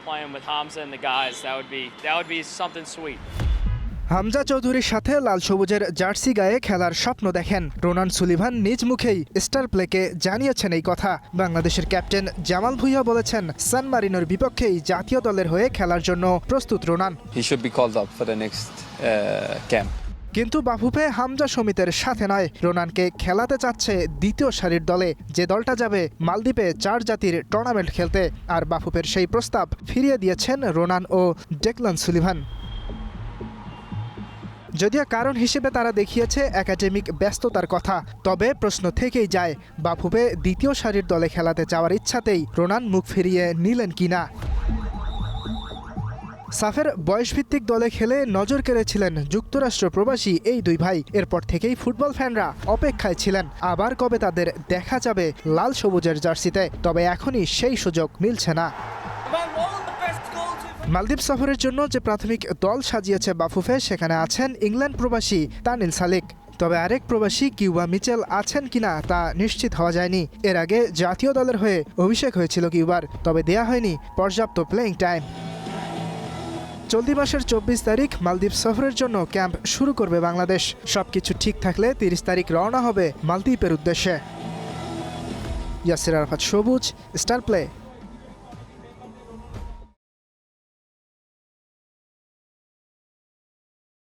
playing with Hamza and the guys. That would be something sweet. Hamza চৌধুরীর সাথে লাল সবুজের jersey গায়ে খেলার স্বপ্ন দেখেন। রোনান সুলিভান নিজ মুখেই স্টার প্লেকে জানিয়েছেন এই কথা। বাংলাদেশের ক্যাপ্টেন জামাল ভুঁইয়া বলেছেন, সান মারিনোর বিপক্ষেই জাতীয় দলের হয়ে খেলার জন্য প্রস্তুত Ronan. He should be called up for the next camp. কিন্তু বাফুফে হামজা সমিতের সাথে নয়, রোনানকে খেলাতে চাচ্ছে দ্বিতীয় সারির দলে, যে দলটা যাবে মালদ্বীপে 4 জাতির টুর্নামেন্ট খেলতে। আর বাফুফের সেই প্রস্তাব ফিরিয়ে দিয়েছেন রোনান ও ডেকলান সুলিভান। যদিও কারণ হিসেবে তারা দেখিয়েছে একাডেমিক ব্যস্ততার কথা, তবে প্রশ্ন থেকেই যায় বাফুফে দ্বিতীয় সারির দলে খেলাতে যাওয়ার ইচ্ছাতেই রোনান মুখ ফিরিয়ে নিলেন কিনা। সাফের বয়সভিত্তিক দলে খেলে নজর কেড়েছিলেন যুক্তরাষ্ট্র প্রবাসী এই দুই ভাই। এরপর থেকেই ফুটবল ফ্যানরা অপেক্ষায় ছিলেন আবার কবে তাদের দেখা যাবে লাল সবুজের জার্সিতে। তবে এখনই সেই সুযোগ মিলছে না। মালদ্বীপ সফরের জন্য যে প্রাথমিক দল সাজিয়েছে বাফুফে, সেখানে আছেন ইংল্যান্ড প্রবাসী তানিল সালিক। তবে আরেক প্রবাসী কিউবা মিচেল আছেন কিনা তা নিশ্চিত হওয়া যায়নি। এর আগে জাতীয় দলের হয়ে অভিষেক হয়েছিল কিউবার, তবে দেয়া হয়নি পর্যাপ্ত প্লেইং টাইম। চলতি মাসের 24 তারিখ মালদ্বীপ সফরের জন্য ক্যাম্প শুরু করবে বাংলাদেশ। সবকিছু ঠিক থাকলে 30 তারিখ রওনা হবে মালদ্বীপের উদ্দেশ্যে। ইয়াসির আরাফাত সবুজ, স্টার প্লে।